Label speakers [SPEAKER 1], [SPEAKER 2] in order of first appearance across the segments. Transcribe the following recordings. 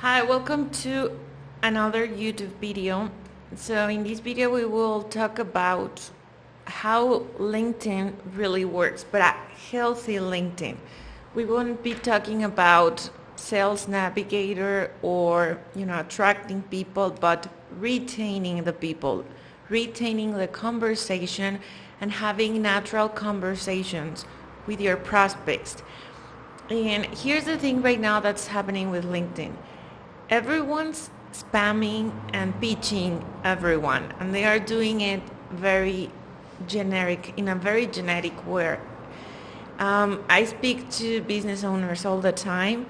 [SPEAKER 1] Hi, welcome to another YouTube video. So in this video we will talk about how LinkedIn really works, but a healthy LinkedIn. We won't be talking about sales navigator or attracting people, but retaining the people, retaining the conversation and having natural conversations with your prospects. And here's the thing right now that's happening with LinkedIn. Everyone's spamming and pitching everyone, and they are doing it very generic, in a very generic way. I speak to business owners all the time,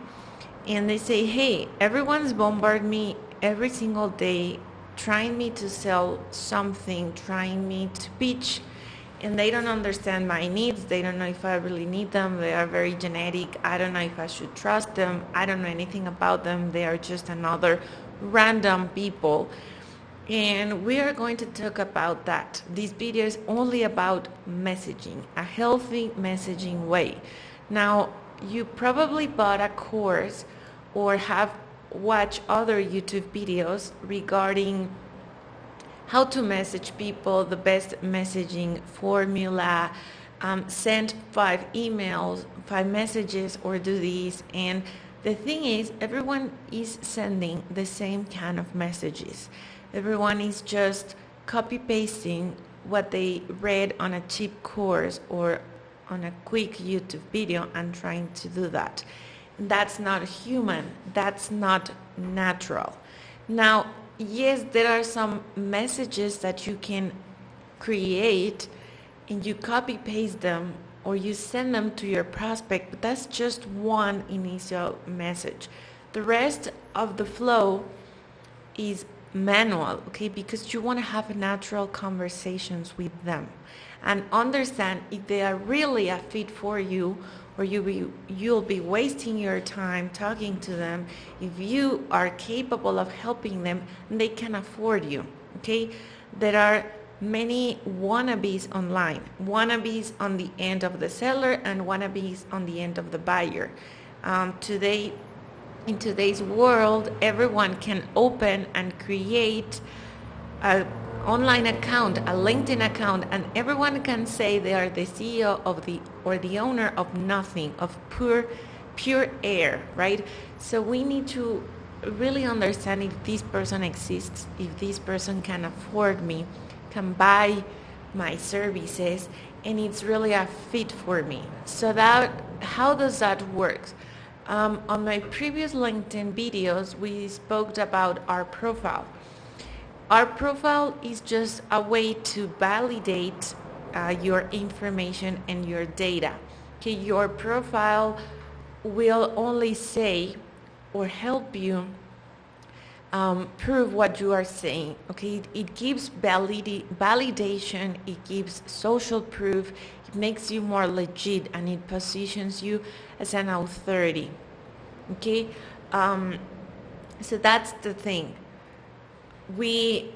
[SPEAKER 1] and they say, hey, everyone's bombarding me every single day, trying me to sell something, trying me to pitch, and they don't understand my needs. They don't know if I really need them. They are very generic. I don't know if I should trust them. I don't know anything about them. They are just another random people. And we are going to talk about that. This video is only about messaging, a healthy messaging way. Now, you probably bought a course or have watched other YouTube videos regarding how to message people, the best messaging formula, send 5 emails, 5 messages, or do these. And the thing is, everyone is sending the same kind of messages. Everyone is just copy pasting what they read on a cheap course or on a quick YouTube video and trying to do that. That's not human. That's not natural. Now, yes, there are some messages that you can create and you copy paste them or you send them to your prospect, but that's just one initial message. The rest of the flow is manual, okay, because you want to have natural conversations with them and understand if they are really a fit for you, or you'll be wasting your time talking to them if you are capable of helping them and they can afford you, okay? There are many wannabes online, wannabes on the end of the seller and wannabes on the end of the buyer. In today's world, everyone can open and create an online account, a LinkedIn account, and everyone can say they are the CEO of the owner of nothing, of pure air, right? So we need to really understand if this person exists, if this person can afford me, can buy my services, and it's really a fit for me. So that, how does that work? On my previous LinkedIn videos, we spoke about our profile. Our profile is just a way to validate your information and your data. Okay, your profile will only say or help you prove what you are saying. Okay, it gives validation, it gives social proof, it makes you more legit, and it positions you as an authority. Okay, so that's the thing. We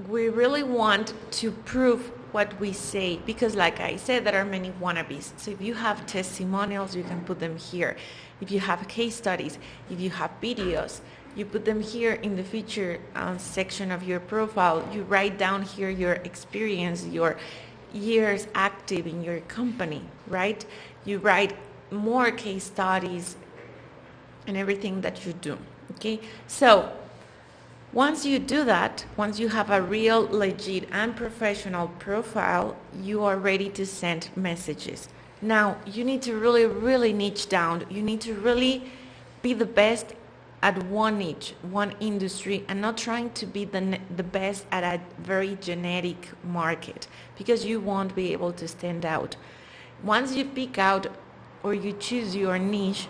[SPEAKER 1] really want to prove what we say, because like I said, there are many wannabes. So if you have testimonials, you can put them here. If you have case studies, if you have videos, you put them here in the feature section of your profile. You write down here your experience, your years active in your company, right? You write more case studies and everything that you do, okay? So once you do that, once you have a real, legit, and professional profile, you are ready to send messages. Now, you need to really, really niche down. You need to really be the best at one niche, one industry, and not trying to be the best at a very generic market, because you won't be able to stand out. Once you pick out or you choose your niche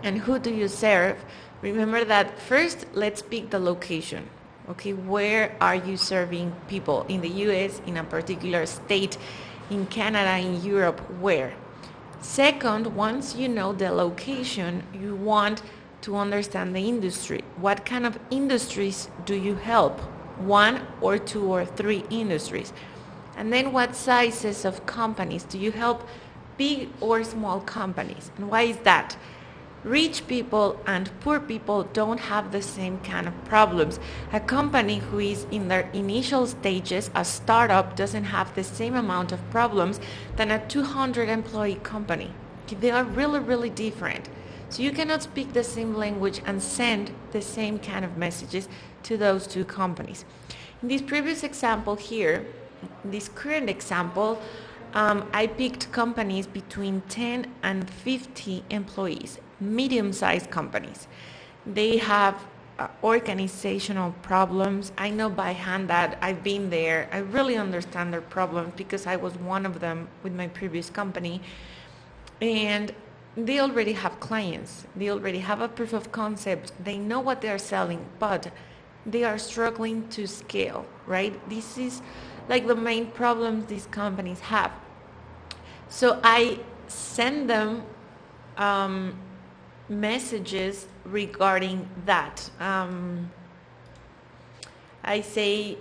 [SPEAKER 1] and who do you serve, remember that first, let's pick the location. Okay, where are you serving people? In the US, in a particular state, in Canada, in Europe, where? Second, once you know the location, you want to understand the industry. What kind of industries do you help? 1 or 2 or 3 industries. And then what sizes of companies do you help? Big or small companies. And why is that? Rich people and poor people don't have the same kind of problems. A company who is in their initial stages, a startup, doesn't have the same amount of problems than a 200 employee company. They are really, really different. So you cannot speak the same language and send the same kind of messages to those two companies. In this previous example here, this current example, I picked companies between 10 and 50 employees, medium-sized companies. They have organizational problems. I know by hand that I've been there. I really understand their problems because I was one of them with my previous company. And they already have clients. They already have a proof of concept. They know what they are selling, but they are struggling to scale, right? This is like the main problems these companies have. So I send them messages regarding that. I say,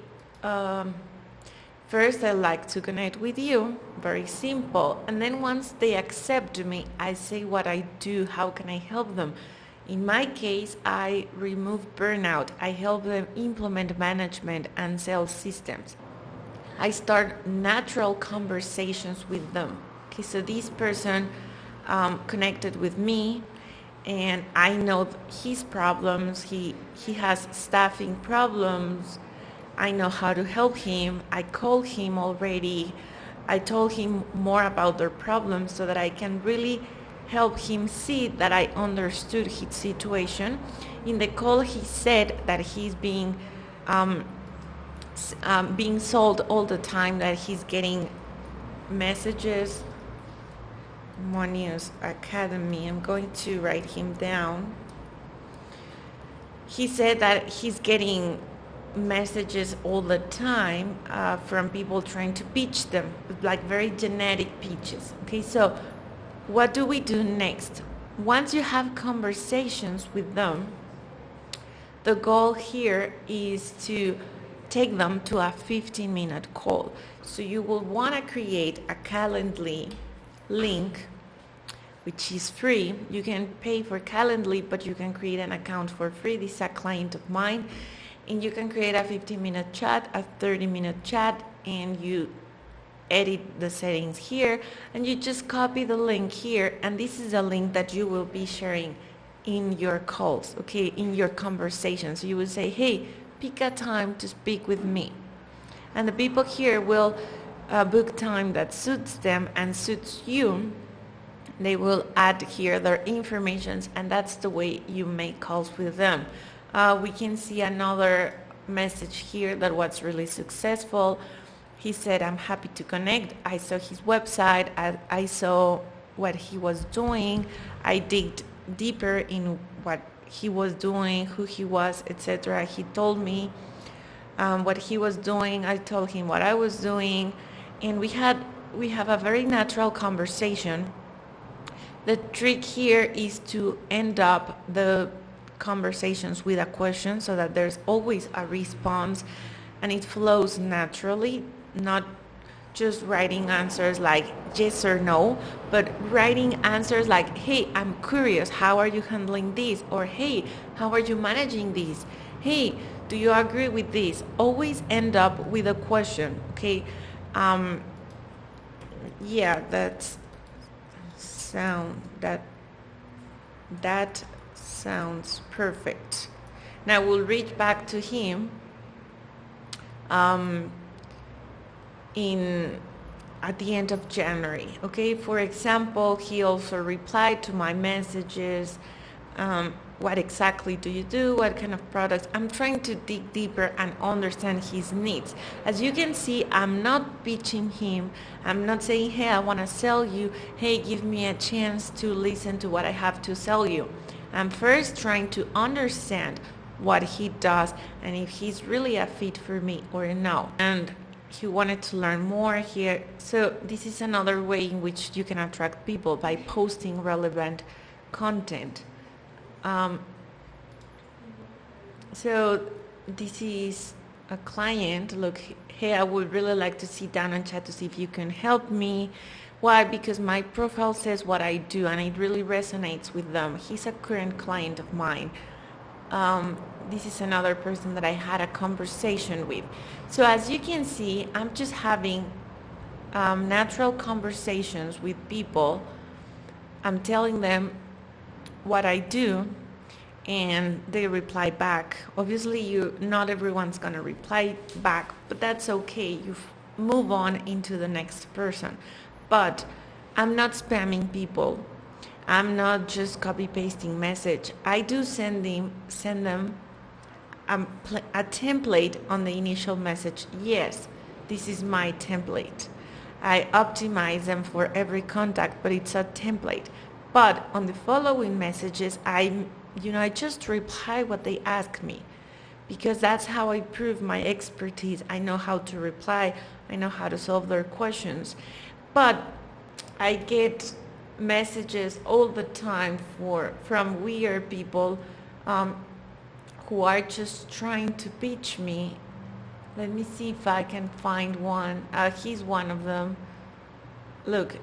[SPEAKER 1] first I'd like to connect with you, very simple. And then once they accept me, I say what I do, how can I help them? In my case, I remove burnout. I help them implement management and sales systems. I start natural conversations with them. Okay, so this person connected with me, and I know his problems. He has staffing problems. I know how to help him. I called him already. I told him more about their problems so that I can really help him see that I understood his situation. In the call, he said that he's being sold all the time, that he's getting messages. Monius Academy, I'm going to write him down. He said that he's getting messages all the time from people trying to pitch them, like very genetic pitches. Okay, so what do we do next? Once you have conversations with them, the goal here is to take them to a 15-minute call. So you will want to create a Calendly link, which is free. You can pay for Calendly, but you can create an account for free. This is a client of mine. And you can create a 15-minute chat, a 30-minute chat, and you edit the settings here, and you just copy the link here, and this is a link that you will be sharing in your calls, okay, in your conversations. So you will say, hey, pick a time to speak with me. And the people here will book time that suits them and suits you. They will add here their informations, and that's the way you make calls with them. We can see another message here that was really successful. He said, I'm happy to connect. I saw his website. I saw what he was doing. I digged deeper in what he was doing, who he was, etc. He told me what he was doing. I told him what I was doing. And we have a very natural conversation. The trick here is to end up the conversations with a question so that there's always a response and it flows naturally, not just writing answers like yes or no, but writing answers like, hey, I'm curious, how are you handling this? Or hey, how are you managing this? Hey, do you agree with this? Always end up with a question, okay? Yeah, that sounds perfect. Now we'll reach back to him at the end of January. Okay, for example, he also replied to my messages. What exactly do you do? What kind of products? I'm trying to dig deeper and understand his needs. As you can see, I'm not pitching him. I'm not saying, hey, I want to sell you. Hey, give me a chance to listen to what I have to sell you. I'm first trying to understand what he does and if he's really a fit for me or no. And he wanted to learn more here. So this is another way in which you can attract people, by posting relevant content. So this is a client. Look, hey, I would really like to sit down and chat to see if you can help me. Why? Because my profile says what I do and it really resonates with them. He's a current client of mine. This is another person that I had a conversation with. So as you can see, I'm just having natural conversations with people. I'm telling them what I do and they reply back. Obviously, not everyone's gonna reply back, but that's okay. Move on into the next person. But I'm not spamming people. I'm not just copy pasting message. I do send them a template on the initial message. Yes, this is my template. I optimize them for every contact, but it's a template. But on the following messages, I just reply what they ask me, because that's how I prove my expertise. I know how to reply. I know how to solve their questions. But I get messages all the time from weird people who are just trying to pitch me. Let me see if I can find one. He's one of them. Look,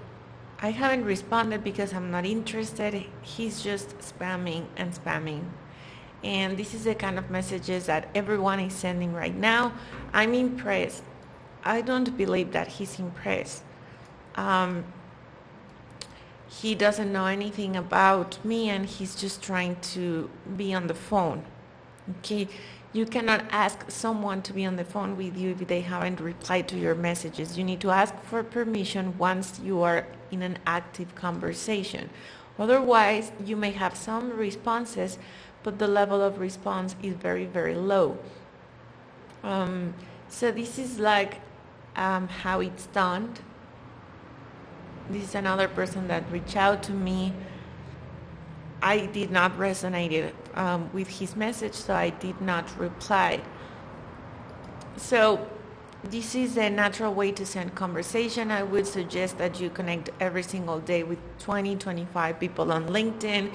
[SPEAKER 1] I haven't responded because I'm not interested. He's just spamming and spamming. And this is the kind of messages that everyone is sending right now. I'm impressed. I don't believe that he's impressed. He doesn't know anything about me and he's just trying to be on the phone. Okay, you cannot ask someone to be on the phone with you if they haven't replied to your messages. You need to ask for permission once you are in an active conversation. Otherwise, you may have some responses, but the level of response is very, very low. So this is like how it's done. This is another person that reached out to me. I did not resonate with his message, so I did not reply. So this is a natural way to send conversation. I would suggest that you connect every single day with 20, 25 people on LinkedIn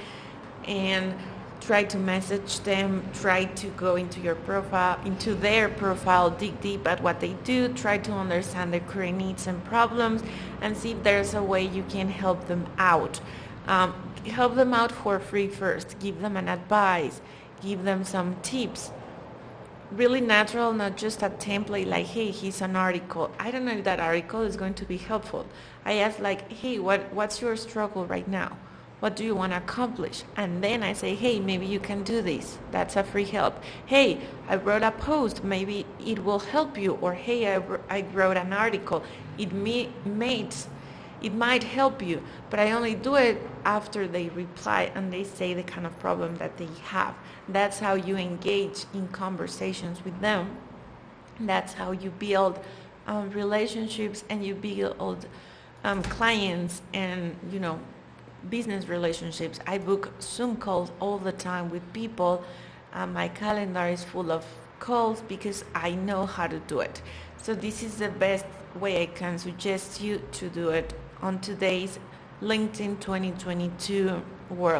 [SPEAKER 1] and try to message them, try to go into their profile, dig deep at what they do, try to understand their current needs and problems, and see if there's a way you can help them out. Help them out for free first. Give them an advice. Give them some tips. Really natural, not just a template like, hey, here's an article. I don't know if that article is going to be helpful. I ask like, hey, what's your struggle right now? What do you want to accomplish? And then I say, hey, maybe you can do this. That's a free help. Hey, I wrote a post. Maybe it will help you. Or hey, I wrote an article. It might help you, but I only do it after they reply and they say the kind of problem that they have. That's how you engage in conversations with them. That's how you build relationships and you build clients and, business relationships. I book Zoom calls all the time with people. My calendar is full of calls because I know how to do it. So this is the best way I can suggest you to do it on today's LinkedIn 2022 world.